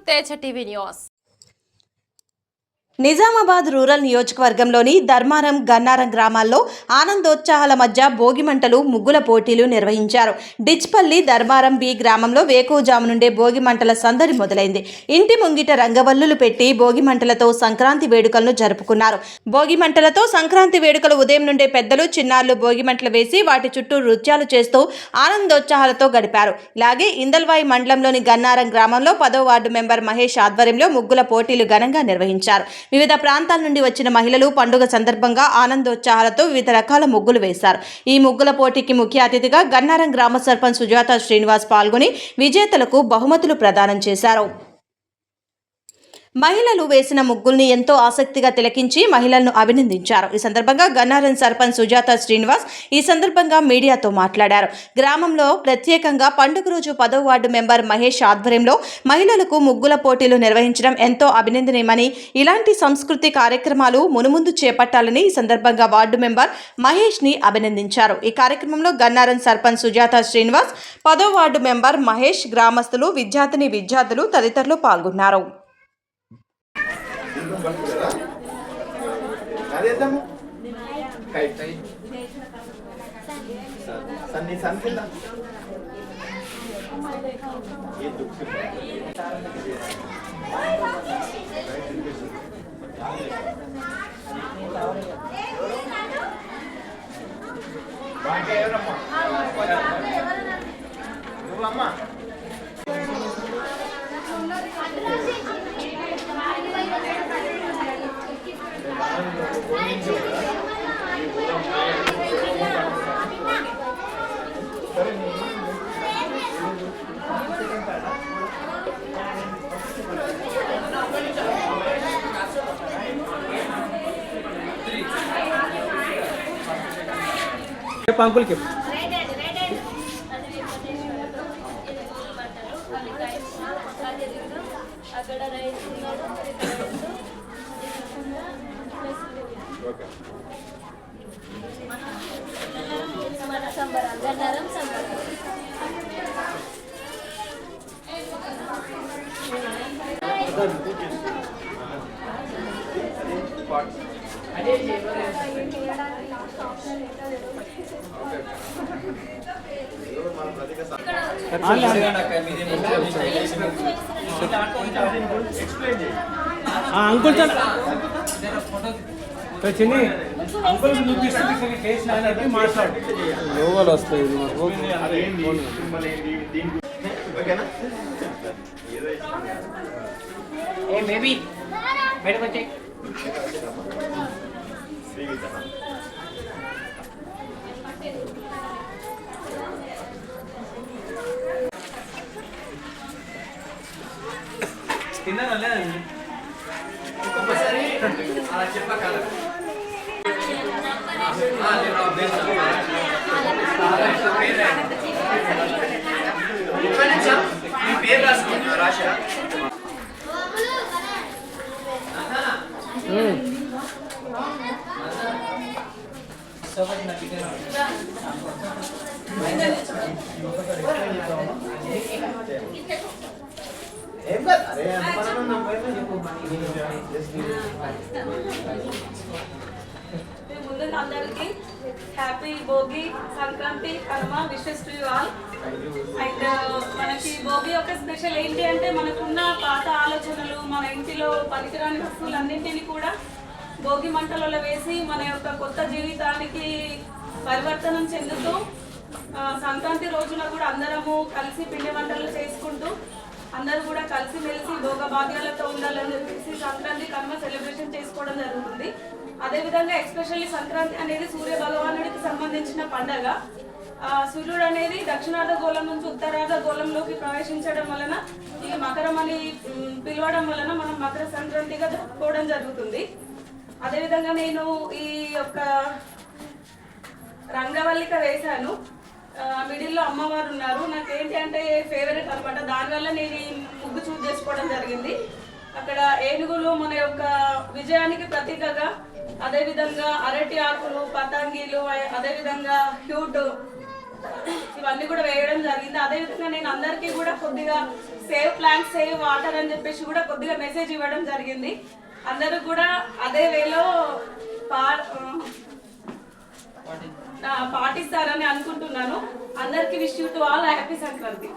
Teja TV news. Nizamabad rural నియోజకవర్గంలోని ధర్మారం, గన్నారం గ్రామాల్లో ఆనందోత్సాహాల మధ్య భోగిమంటలు, ముగ్గుల పోటీలు నిర్వహించారు. డిచ్పల్లి, ధర్మారం బి గ్రామంలో వేకువజాము నుండే భోగిమంటల సందడి మొదలైంది. ఇంటి ముంగిట రంగవల్లులు పెట్టి భోగిమంటలతో సంక్రాంతి వేడుకలను జరుపుకున్నారు. భోగిమంటలతో సంక్రాంతి వేడుకలు ఉదయం నుండే పెద్దలు, చిన్నారులు భోగిమంటలు వేసి వాటి చుట్టూ నృత్యాలు చేస్తూ ఆనందోత్సాహాలతో గడిపారు. ఇలాగే ఇందల్వాయి మండలంలోని గన్నారం గ్రామంలో 10వ వార్డు మెంబర్ మహేష్ ఆధ్వర్యంలో ముగ్గుల పోటీలు ఘనంగా నిర్వహించారు. వివిధ ప్రాంతాల నుండి వచ్చిన మహిళలు పండుగ సందర్భంగా ఆనందోత్సాహాలతో వివిధ రకాల ముగ్గులు వేశారు. ఈ ముగ్గుల పోటీకి ముఖ్య అతిథిగా గన్నారం గ్రామ సర్పంచ్ సుజాత శ్రీనివాస్ పాల్గొని విజేతలకు బహుమతులు ప్రదానం చేశారు. మహిళలు వేసిన ముగ్గుల్ని ఎంతో ఆసక్తిగా తిలకించి మహిళలను అభినందించారు. ఈ సందర్భంగా గన్నారం సర్పంచ్ సుజాత శ్రీనివాస్ ఈ సందర్భంగా మీడియాతో మాట్లాడారు. గ్రామంలో ప్రత్యేకంగా పండుగ రోజు 10వ వార్డు మెంబర్ మహేష్ ఆధ్వర్యంలో మహిళలకు ముగ్గుల పోటీలు నిర్వహించడం ఎంతో అభినందనీయమని, ఇలాంటి సంస్కృతి కార్యక్రమాలు మునుముందు చేపట్టాలని ఈ సందర్భంగా వార్డు మెంబర్ మహేష్ ని అభినందించారు. ఈ కార్యక్రమంలో గన్నారం సర్పంచ్ సుజాత శ్రీనివాస్, 10వ వార్డు మెంబర్ మహేష్, గ్రామస్తులు, విద్యార్థులు తదితరులు పాల్గొన్నారు. अंकुल के अंकुल చిన్ని అంకుల్ మాట్లాడు లోగోలు వస్తాయి. బేబీ బయటకు వచ్చే తిన్నాను లేదండి ఒక్కొక్కసారి అలా చెప్పకాల మీ పేరు రాసుకున్నా రాశా ముందుగా అందరికి happy Bhogi Sankranti Kanuma wishes to you all. And మనకి భోగి యొక్క స్పెషల్ ఏంటి అంటే మనకున్న పాత ఆలోచనలు, మన ఇంటిలో పనికిరాని వస్తువులన్నింటినీ కూడా భోగి మంటలలో వేసి మన యొక్క కొత్త జీవితానికి పరివర్తనం చెందుతూ సంక్రాంతి రోజున కూడా అందరము కలిసి పిండి వంటలు చేసుకుంటూ అందరూ కూడా కలిసిమెలిసి భోగ భాగ్యాలతో ఉండాలని చెప్పేసి సంక్రాంతి కనుమ సెలబ్రేషన్ చేసుకోవడం జరుగుతుంది. అదేవిధంగా ఎస్పెషల్లీ సంక్రాంతి అనేది సూర్య భగవానుడికి సంబంధించిన పండగ. సూర్యుడు అనేది దక్షిణార్ధ గోళం నుంచి ఉత్తరార్ధ గోళంలోకి ప్రవేశించడం వలన ఈ మకరం అని పిలవడం వలన మనం మకర సంక్రాంతిగా జరుపుకోవడం జరుగుతుంది. అదేవిధంగా నేను ఈ యొక్క రంగవల్లిక వేశాను. మిడిల్లో అమ్మవారు ఉన్నారు. నాకేంటి అంటే ఫేవరెట్ అనమాట. దానివల్ల నేను ఈ ముగ్గు చూస్ చేసుకోవడం జరిగింది. అక్కడ ఏనుగులు మన యొక్క విజయానికి ప్రతీకగా, అదేవిధంగా అరటి ఆకులు, పతంగిలు, అదేవిధంగా హ్యూట్ ఇవన్నీ కూడా వేయడం జరిగింది. అదేవిధంగా నేను అందరికీ కూడా కొద్దిగా సేవ్ ప్లాంట్స్ సేవ్ వాటర్ అని చెప్పేసి కూడా కొద్దిగా మెసేజ్ ఇవ్వడం జరిగింది. అందరూ కూడా అదే వేలో పాటిస్తారని అనుకుంటున్నాను. అందరికీ wish you to all happy Sankranti.